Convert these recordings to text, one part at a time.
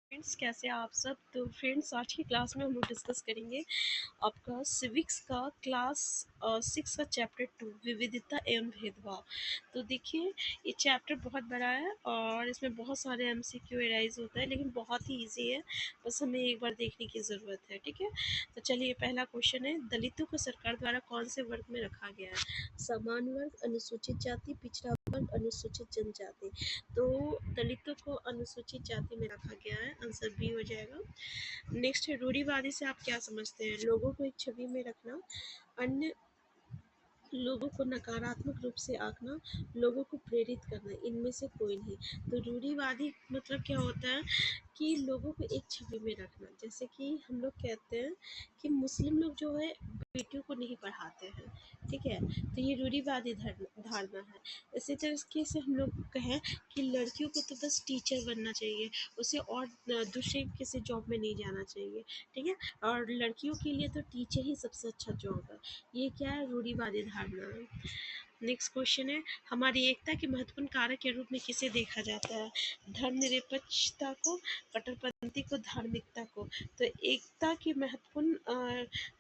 Friends, कैसे हैं आप सब। तो फ्रेंड्स, आज की क्लास में हम लोग डिस्कस करेंगे आपका सिविक्स का क्लास 6 का चैप्टर 2 विविधता एवं भेदभाव। तो देखिए, ये चैप्टर बहुत बड़ा है और इसमें बहुत सारे एमसीक्यू एराइज होता है, लेकिन बहुत ही इजी है। बस हमें एक बार देखने की ज़रूरत है। ठीक है, तो चलिए, पहला क्वेश्चन है, दलितों को सरकार द्वारा कौन से वर्ग में रखा गया है? समान वर्ग, अनुसूचित जाति, पिछड़ा वर्ग, अनुसूचित जनजाति। तो दलितों को अनुसूचित जाति में रखा गया है, आंसर बी हो जाएगा। नेक्स्ट है, रूढ़िवादी से आप क्या समझते हैं? लोगों को एक छवि में रखना, अन्य लोगों को नकारात्मक रूप से आंकना, लोगों को प्रेरित करना, इनमें से कोई नहीं। तो रूढ़िवादी मतलब क्या होता है कि लोगों को एक छवि में रखना। जैसे कि हम लोग कहते हैं कि मुस्लिम लोग जो है बेटियों को नहीं पढ़ाते हैं, ठीक है, तो ये रूढ़िवादी धारणा है। इसी तरीके से हम लोग कहें कि लड़कियों को तो बस टीचर बनना चाहिए, उसे और दूसरे किसी जॉब में नहीं जाना चाहिए, ठीक है, और लड़कियों के लिए तो टीचर ही सबसे अच्छा जॉब है। ये क्या है? रूढ़िवादी धारणा है। नेक्स्ट क्वेश्चन है, हमारी एकता के महत्वपूर्ण कारक के रूप में किसे देखा जाता है? धर्मनिरपेक्षता को, कट्टरपंथी को, धार्मिकता को। तो एकता की महत्वपूर्ण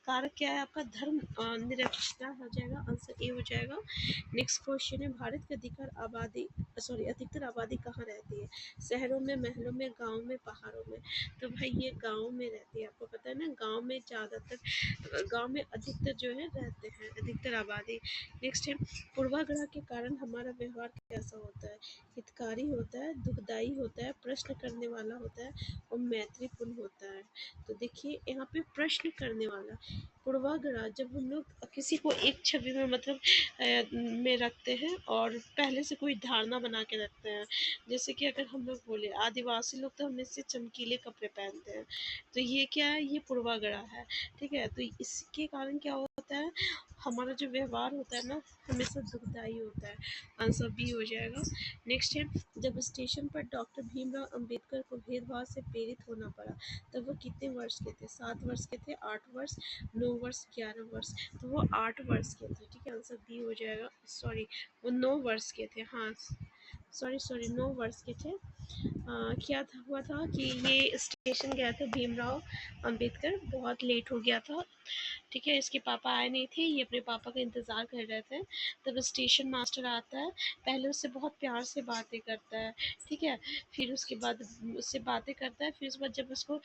कारक क्या है आपका? धर्म निरपेक्षता हो जाएगा, आंसर ए हो जाएगा। नेक्स्ट क्वेश्चन है, भारत की अधिकतर आबादी कहाँ रहती है? शहरों में, महलों में, गाँव में, पहाड़ों में। तो भाई ये गाँव में रहती है, आपको पता है ना, गाँव में ज़्यादातर, गाँव में अधिकतर जो है रहते हैं, अधिकतर आबादी। नेक्स्ट है, पूर्वाग्रह के कारण हमारा व्यवहार कैसा होता है? हितकारी होता है, दुखदाई होता है, प्रश्न करने वाला होता है और मैत्रीपूर्ण होता है। तो देखिए यहाँ पे प्रश्न करने वाला, पूर्वाग्रह, जब हम लोग किसी को एक छवि में मतलब में रखते हैं और पहले से कोई धारणा बना के रखते हैं। जैसे कि अगर हम लोग बोले आदिवासी लोग तो हमेशा चमकीले कपड़े पहनते हैं, तो ये क्या है? ये पूर्वाग्रह है, ठीक है। तो इसके कारण क्या होता है, हमारा जो व्यवहार होता है ना, हमेशा दुखदाई होता है, आंसर बी हो जाएगा। नेक्स्ट है, जब स्टेशन पर डॉक्टर भीमराव अंबेडकर को भेदभाव से प्रेरित होना पड़ा, तब वो कितने वर्ष के थे? 7 वर्ष के थे, 8 वर्ष, 9 वर्ष, 11 वर्ष। तो वो 8 वर्ष के थे, ठीक है, आंसर बी हो जाएगा। सॉरी, वो 9 वर्ष के थे, हाँ, सॉरी 9 वर्ष के थे। क्या हुआ था कि ये स्टेशन गया था भीमराव अंबेडकर, बहुत लेट हो गया था, ठीक है, इसके पापा आए नहीं थे, ये अपने पापा का इंतज़ार कर रहे थे। तब स्टेशन मास्टर आता है, पहले उससे बहुत प्यार से बातें करता है, ठीक है, फिर उसके बाद उससे बातें करता है, फिर उसके बाद जब उसको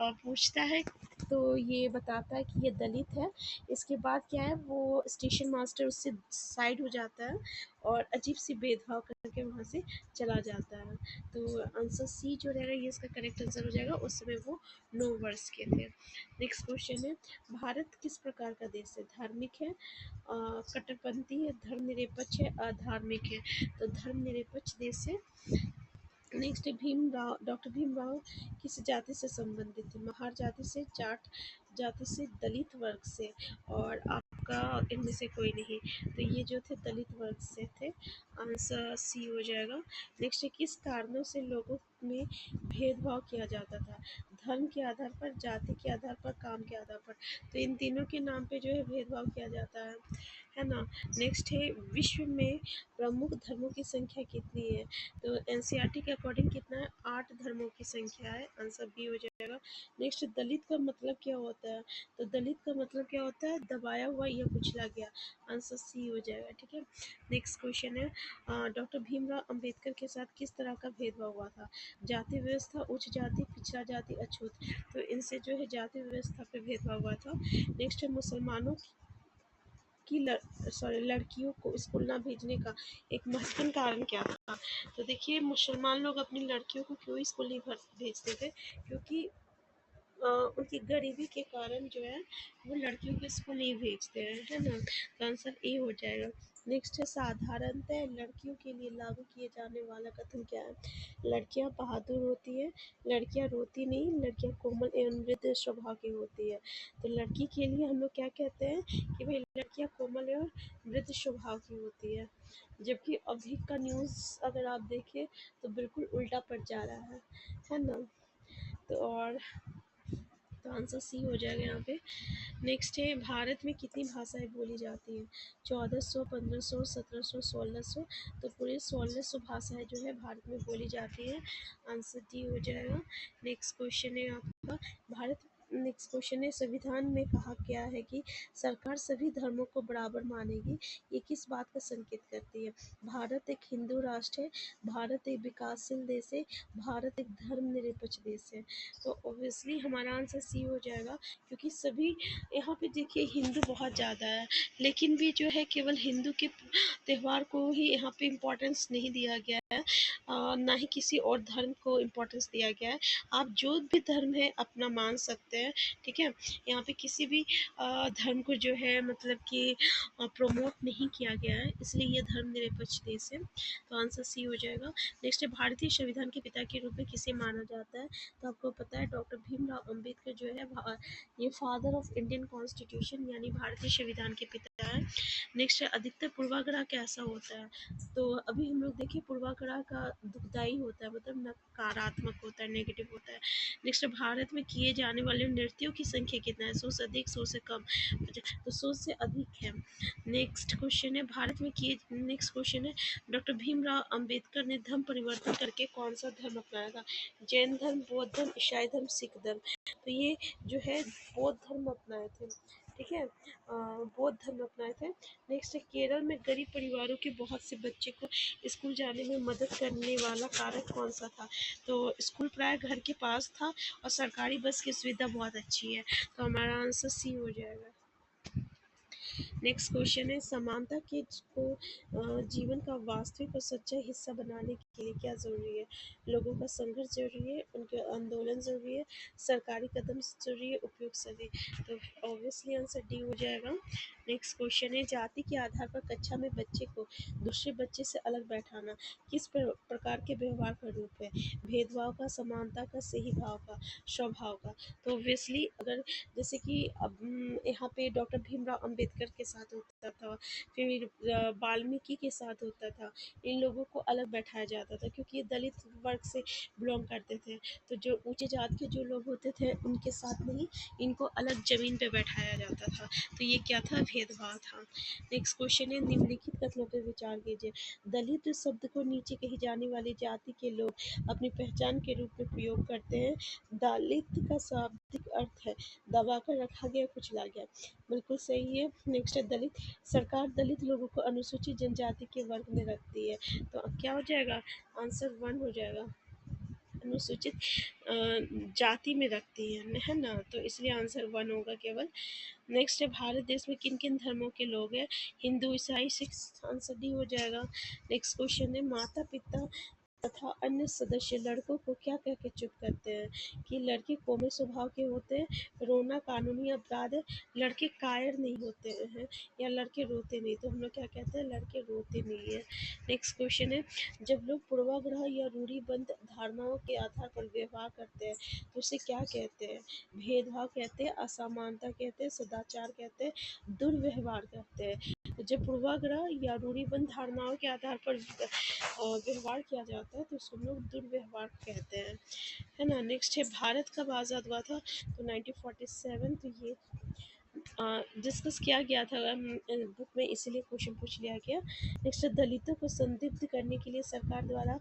पूछता है तो ये बताता है कि ये दलित है। इसके बाद क्या है, वो स्टेशन मास्टर उससे साइड हो जाता है और अजीब सी भेदभाव करके वहाँ से चला जाता है। तो आंसर सी जो रहेगा ये इसका करेक्ट आंसर हो जाएगा। उस समय वो 9 वर्ष के थे। नेक्स्ट क्वेश्चन है, भारत किस प्रकार का देश है? धार्मिक है, कट्टरपंथी है, धर्मनिरपेक्ष है, अधार्मिक है। तो धर्मनिरपेक्ष देश है। नेक्स्ट है, भीमराव, डॉक्टर भीमराव किस जाति से संबंधित थे? महार जाति से, जाट जाति से, दलित वर्ग से, और आपका इनमें से कोई नहीं। तो ये जो थे दलित वर्ग से थे, आंसर सी हो जाएगा। नेक्स्ट है, किस कारणों से लोगों में भेदभाव किया जाता था? धर्म के आधार पर, जाति के आधार पर, काम के आधार पर। तो इन तीनों के नाम पे जो है भेदभाव किया जाता है ना। नेक्स्ट है, विश्व में प्रमुख धर्मों की संख्या कितनी है? तो एनसीईआरटी के अकॉर्डिंग कितना है? 8 धर्मों की संख्या है, आंसर बी हो जाएगा। नेक्स्ट, दलित का मतलब क्या होता है? तो दलित का मतलब क्या होता है? दबाया हुआ या कुचला गया, आंसर सी हो जाएगा, ठीक है। नेक्स्ट क्वेश्चन है, डॉक्टर भीमराव अंबेडकर के साथ किस तरह का भेदभाव हुआ था? जाति व्यवस्था, उच्च जाति, पिछड़ा जाति, अछूत। तो इनसे जो है जाति व्यवस्था पे भेदभाव हुआ था। नेक्स्ट है, मुसलमानों की लड़कियों को स्कूल ना भेजने का एक महत्वपूर्ण कारण क्या था? तो देखिए, मुसलमान लोग अपनी लड़कियों को क्यों स्कूल नहीं भेजते थे? क्योंकि उनकी गरीबी के कारण जो है वो लड़कियों को स्कूल नहीं भेजते हैं, है ना। तो आंसर ए हो जाएगा। नेक्स्ट है, साधारणतः लड़कियों के लिए लागू किए जाने वाला कथन क्या है? लड़कियां बहादुर होती है, लड़कियां रोती नहीं, लड़कियां कोमल एवं मृदु स्वभाव की होती है। तो लड़की के लिए हम लोग क्या कहते हैं कि भाई लड़कियां कोमल एवं मृदु स्वभाव की होती है। जबकि अभी का न्यूज़ अगर आप देखें तो बिल्कुल उल्टा पड़ जा रहा है ना। तो और तो आंसर सी हो जाएगा यहाँ पे। नेक्स्ट है, भारत में कितनी भाषाएं बोली जाती हैं? 1400, 1500, 1700, 1600। तो पूरे 1600 भाषाएं जो है भारत में बोली जाती है। आंसर डी हो जाएगा। नेक्स्ट क्वेश्चन है आपका, भारत नेक्स्ट क्वेश्चन है, संविधान में कहा गया है कि सरकार सभी धर्मों को बराबर मानेगी, ये किस बात का संकेत करती है? भारत एक हिंदू राष्ट्र है, भारत एक विकासशील देश है, भारत एक धर्मनिरपेक्ष देश है। तो ऑब्वियसली हमारा आंसर सी हो जाएगा, क्योंकि सभी यहाँ पे देखिए हिंदू बहुत ज़्यादा है, लेकिन भी जो है केवल हिंदू के त्यौहार को ही यहाँ पे इम्पोर्टेंस नहीं दिया गया है, ना ही किसी और धर्म को इम्पोर्टेंस दिया गया है। आप जो भी धर्म है अपना मान सकते हैं, ठीक है। यहाँ पे किसी भी धर्म को जो है मतलब कि प्रमोट नहीं किया गया है, इसलिए ये धर्मनिरपेक्ष देश है। तो आंसर सी हो जाएगा। नेक्स्ट है, भारतीय संविधान के पिता के रूप में किसे माना जाता है? तो आपको पता है डॉक्टर भीमराव अंबेडकर जो है ये फादर ऑफ इंडियन कॉन्स्टिट्यूशन यानी भारतीय संविधान के पिता है। नेक्स्ट है, अधिकतर पूर्वाग्रह कैसा होता है? तो अभी हम लोग देखिए पूर्वाग्रह का दुखदाई होता है, मतलब नकारात्मक होता है, नेगेटिव होता है। नेक्स्ट है, भारत में किए जाने वाले नृत्यों की संख्या कितना है? 100 से अधिक, 100 से कम? तो 100 से अधिक है। नेक्स्ट क्वेश्चन है, भारत में किए नेक्स्ट क्वेश्चन है, डॉक्टर भीमराव अंबेडकर ने धर्म परिवर्तन करके कौन सा धर्म अपनाया था? जैन धर्म, बौद्ध धर्म, ईसाई धर्म, सिख धर्म? तो ये जो है बौद्ध धर्म अपनाए थे, ठीक है। बौद्ध धर्म अपनाए थे। नेक्स्ट है, केरल में गरीब परिवारों के बहुत से बच्चे को स्कूल जाने में मदद करने वाला कारक कौन सा था? तो स्कूल प्राय घर के पास था और सरकारी बस की सुविधा बहुत अच्छी है। तो हमारा आंसर सी हो जाएगा। नेक्स्ट क्वेश्चन है, समानता के को जीवन का वास्तविक और सच्चा हिस्सा बनाने के लिए क्या ज़रूरी है? लोगों का संघर्ष ज़रूरी है, उनके आंदोलन ज़रूरी है, सरकारी कदम ज़रूरी है, उपयोग सभी? तो ऑब्वियसली आंसर डी हो जाएगा। नेक्स्ट क्वेश्चन है, जाति के आधार पर कक्षा में बच्चे को दूसरे बच्चे से अलग बैठाना किस प्रकार के व्यवहार का रूप है? भेदभाव का, समानता का, सही भाव का, स्वभाव का? तो ऑब्वियसली अगर जैसे कि अब यहाँ पे डॉक्टर भीमराव अंबेडकर के साथ होता था, फिर वाल्मीकि के साथ होता था, इन लोगों को अलग बैठाया जाता था क्योंकि ये दलित वर्ग से बिलोंग करते थे। तो जो ऊंचे जात के जो लोग होते थे उनके साथ नहीं, इनको अलग जमीन पे बैठाया जाता था। तो ये क्या था? भेदभाव था। नेक्स्ट क्वेश्चन है, निम्नलिखित कथनों पर विचार कीजिए। दलित शब्द को नीचे कही जाने वाली जाति के लोग अपनी पहचान के रूप में प्रयोग करते हैं। दलित का शाब्दिक अर्थ है दबा कर रखा गया, कुचला गया। बिल्कुल सही है। नेक्स्ट है, दलित सरकार दलित लोगों को अनुसूचित जनजाति के वर्ग में रखती है। तो अब क्या हो जाएगा? आंसर 1 हो जाएगा। अनुसूचित जाति में रखती है ना, तो इसलिए आंसर 1 होगा केवल। नेक्स्ट है, भारत देश में किन किन धर्मों के लोग हैं? हिंदू, ईसाई, सिख? आंसर डी हो जाएगा। नेक्स्ट क्वेश्चन है, माता पिता तथा अन्य सदस्य लड़कों को क्या कह के चुप करते हैं? कि लड़के कोमल स्वभाव के होते हैं, रोना कानूनी अपराध है, लड़के कायर नहीं होते हैं, या लड़के रोते नहीं? तो हम लोग क्या कहते हैं? लड़के रोते नहीं है। नेक्स्ट क्वेश्चन है, जब लोग पूर्वाग्रह या रूढ़िबद्ध धारणाओं के आधार पर व्यवहार करते हैं तो उसे क्या कहते हैं? भेदभाव कहते हैं, असमानता कहते हैं, सदाचार कहते हैं, दुर्व्यवहार कहते हैं। तो जब पूर्वाग्रह या रूढ़िबद्ध धारणाओं के आधार पर व्यवहार किया जाता है तो उसको हम लोग दुर्व्यवहार कहते हैं, है ना। नेक्स्ट है, भारत कब आज़ाद हुआ था? तो 1947। तो ये डिस्कस किया गया था बुक में, इसीलिए क्वेश्चन पूछ लिया गया। नेक्स्ट है, दलितों को संदिग्ध करने के लिए सरकार द्वारा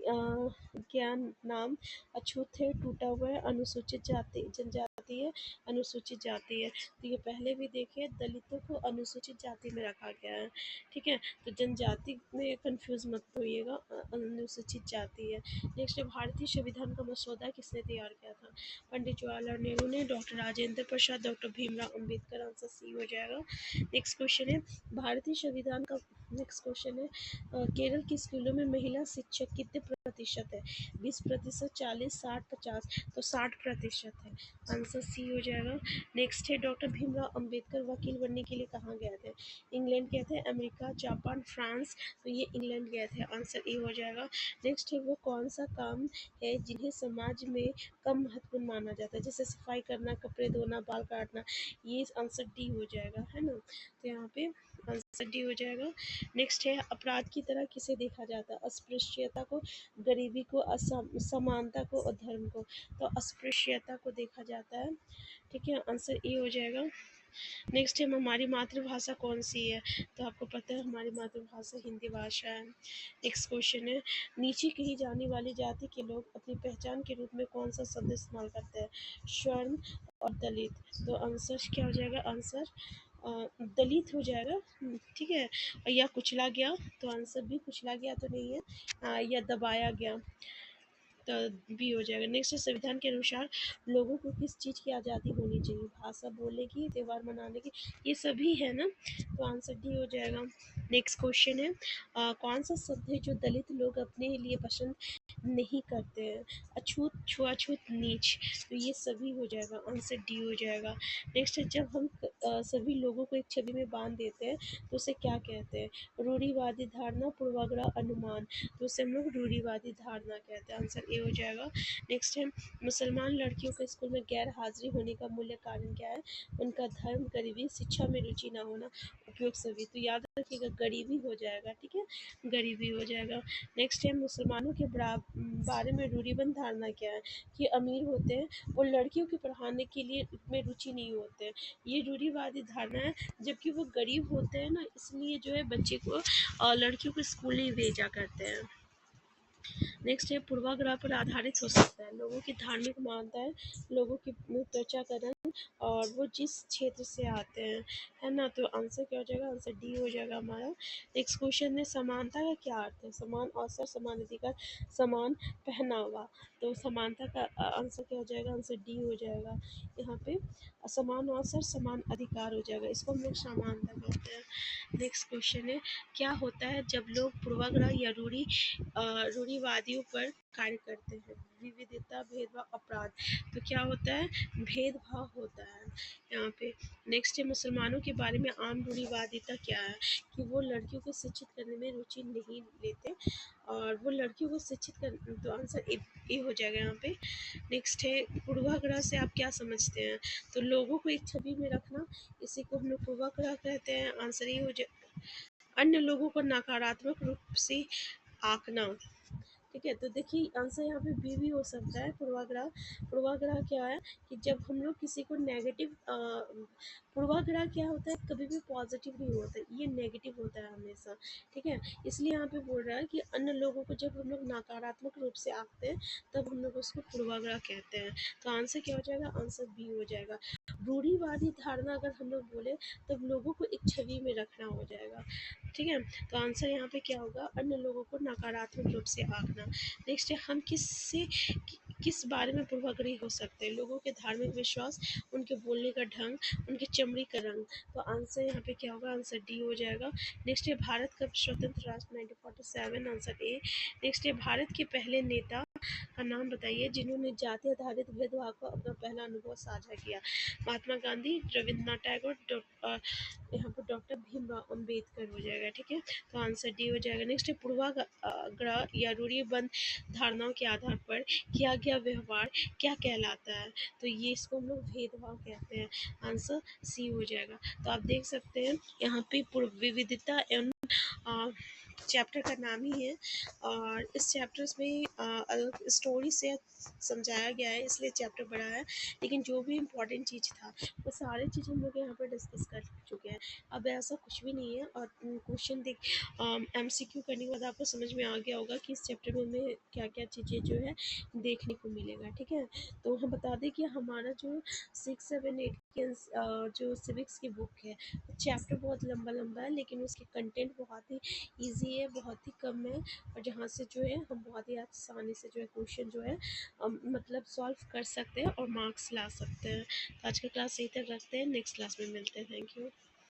क्या नाम अछूत है, टूटा हुआ है, अनुसूचित जाति जनजाति है, अनुसूचित जाति है? तो ये पहले भी देखिए, दलितों को अनुसूचित जाति में रखा गया है, ठीक है। तो जनजाति में कंफ्यूज मत होइएगा, अनुसूचित जाति है। नेक्स्ट है, भारतीय संविधान का मसौदा किसने तैयार किया था? पंडित जवाहरलाल नेहरू ने, doctor Rajendra Prasad, doctor Bhimrao Ambedkar? Answer C हो जाएगा। नेक्स्ट क्वेश्चन है, भारतीय संविधान का नेक्स्ट क्वेश्चन है, केरल के स्कूलों में महिला शिक्षक कितने प्रतिशत है? 20%, 40, 60, 50? तो 60% है। आंसर सी हो जाएगा। नेक्स्ट है, डॉक्टर भीमराव अंबेडकर वकील बनने के लिए कहाँ गए थे? इंग्लैंड गए थे, अमेरिका, जापान, फ्रांस? तो ये इंग्लैंड गए थे। आंसर ए हो जाएगा। नेक्स्ट है, वो कौन सा काम है जिन्हें समाज में कम महत्वपूर्ण माना जाता है? जैसे सफाई करना, कपड़े धोना, बाल काटना? ये आंसर डी हो जाएगा, है ना। तो यहाँ पे आंसर डी हो जाएगा। नेक्स्ट है, अपराध की तरह किसे देखा जाता है? अस्पृश्यता को, गरीबी को, असमानता को और धर्म को। तो अस्पृश्यता को देखा जाता है। ठीक है, आंसर ए हो जाएगा। नेक्स्ट है हमारी मातृभाषा कौन सी है? तो आपको पता है हमारी मातृभाषा हिंदी भाषा है। नेक्स्ट क्वेश्चन है नीचे कही जाने वाली जाति के लोग अपनी पहचान के रूप में कौन सा शब्द इस्तेमाल करते हैं? स्वर्ण और दलित। तो आंसर क्या हो जाएगा? आंसर दलित हो जाएगा। ठीक है, या कुचला गया, तो आंसर भी कुचला गया तो नहीं है, या दबाया गया, तो बी हो जाएगा। नेक्स्ट है संविधान के अनुसार लोगों को किस चीज़ की आज़ादी होनी चाहिए? भाषा बोलने की, त्यौहार मनाने की, ये सभी है ना, तो आंसर डी हो जाएगा। नेक्स्ट क्वेश्चन है कौन सा शब्द है जो दलित लोग अपने लिए पसंद नहीं करते हैं? अछूत, छुआछूत, नीच, तो ये सभी हो जाएगा, आंसर डी हो जाएगा। नेक्स्ट है जब हम सभी लोगों को एक छवि में बांध देते हैं तो उसे क्या कहते हैं? रूढ़िवादी धारणा, पूर्वाग्रह, अनुमान, तो उसे हम लोग रूढ़िवादी धारणा कहते हैं, आंसर ए हो जाएगा। नेक्स्ट है मुसलमान लड़कियों के स्कूल में गैर हाजिरी होने का मूल्य कारण क्या है? उनका धर्म, गरीबी, शिक्षा में रुचि ना होना, उपयोग सभी, तो याद रखिएगा गरीबी हो जाएगा। ठीक है, गरीबी हो जाएगा। नेक्स्ट है मुसलमानों के बारे में रूढ़िबद्ध धारणा क्या है? कि अमीर होते हैं और लड़कियों के पढ़ाने के लिए में रुचि नहीं होते हैं, ये रूढ़िवादी धारणा है। जबकि वो गरीब होते हैं ना, इसलिए जो है बच्चे को लड़कियों को स्कूल नहीं भेजा करते हैं। नेक्स्ट है पूर्वाग्रह पर आधारित हो सकता है। लोगों की धार्मिक मान्यताएं, लोगों की त्वचा का रंग और वो जिस क्षेत्र से आते हैं, है ना, तो आंसर क्या हो जाएगा? आंसर डी हो जाएगा हमारा। नेक्स्ट क्वेश्चन है समानता का क्या अर्थ है? समान अवसर, समान अधिकार, समान पहनावा, तो समानता का आंसर क्या हो जाएगा? आंसर डी हो जाएगा यहाँ पे। समान अवसर, समान अधिकार हो जाएगा, इसको हम लोग समानता कहते हैं। नेक्स्ट क्वेश्चन है क्या होता है जब लोग पूर्वाग्रह या रूढ़िवादियों पर कार्य करते हैं? विविधता, भेदभाव, अपराध, तो क्या होता है? भेदभाव होता है यहाँ पे। नेक्स्ट है मुसलमानों के बारे में आम रूढ़िवादिता क्या है? कि वो लड़कियों को शिक्षित करने में रुचि नहीं लेते और वो लड़कियों को शिक्षित कर, तो आंसर ए हो जाएगा यहाँ पे। नेक्स्ट है पूर्वाग्रह से आप क्या समझते हैं? तो लोगों को एक छवि में रखना, इसी को हम लोग पूर्वाग्रह कहते हैं, आंसर ये हो जाए। अन्य लोगों को नकारात्मक रूप से आंकना। ठीक है, तो देखिए आंसर यहाँ पे बी भी हो सकता है। पूर्वाग्रह, पूर्वाग्रह क्या है कि जब हम लोग किसी को नेगेटिव, पूर्वाग्रह क्या होता है? कभी भी पॉजिटिव नहीं होता, ये नेगेटिव होता है हमेशा। ठीक है, इसलिए यहाँ पे बोल रहा है कि अन्य लोगों को जब हम लोग नकारात्मक रूप से आंकते हैं तब हम लोग उसको पूर्वाग्रह कहते हैं, तो आंसर क्या हो जाएगा? आंसर बी हो जाएगा। रूढ़िवादी धारणा अगर हम लोग बोले तब लोगों को एक छवि में रखना हो जाएगा। ठीक है, तो आंसर यहाँ पे क्या होगा? अन्य लोगों को नकारात्मक रूप से आंकना। नेक्स्ट है हम किस बारे में पूर्वाग्रही हो सकते हैं? लोगों के धार्मिक विश्वास, उनके बोलने का ढंग, उनकी चमड़ी का रंग, तो आंसर यहाँ पे क्या होगा? आंसर डी हो जाएगा। नेक्स्ट है भारत कब स्वतंत्र राष्ट्र? 1947, आंसर ए। नेक्स्ट है भारत के पहले नेता का नाम बताइए जिन्होंने जाति आधारित भेदभाव का अपना पहला अनुभव साझा किया? महात्मा गांधी, रविंद्रनाथ टैगोर, यहाँ पर डॉक्टर भीमराव अम्बेडकर हो जाएगा। ठीक है, तो आंसर डी हो जाएगा। नेक्स्ट है पूर्वाग्रह या रूढ़िबद्ध धारणाओं के आधार पर किया गया व्यवहार क्या कहलाता है? तो ये इसको हम लोग भेदभाव कहते हैं, आंसर सी हो जाएगा। तो आप देख सकते हैं यहाँ पे विविधता एवं चैप्टर का नाम ही है और इस चैप्टर्स में स्टोरी से समझाया गया है, इसलिए चैप्टर बड़ा है। लेकिन जो भी इम्पोर्टेंट चीज़ था वो सारी चीज़ हम लोग यहाँ पर डिस्कस कर चुके हैं। अब ऐसा कुछ भी नहीं है और क्वेश्चन देख एमसीक्यू करने के बाद आपको समझ में आ गया होगा कि इस चैप्टर में हमें क्या क्या चीज़ें जो है देखने को मिलेगा। ठीक है, तो हम बता दें कि हमारा जो 6, 7, 8 के जो सिविक्स की बुक है, चैप्टर बहुत लंबा लंबा है लेकिन उसके कंटेंट बहुत ही ईजी है, बहुत ही कम है और जहाँ से जो है हम बहुत ही आसानी से जो है क्वेश्चन जो है मतलब सॉल्व कर सकते हैं और मार्क्स ला सकते हैं। तो आज का क्लास यहीं तक रखते हैं, नेक्स्ट क्लास में मिलते हैं। Thank you.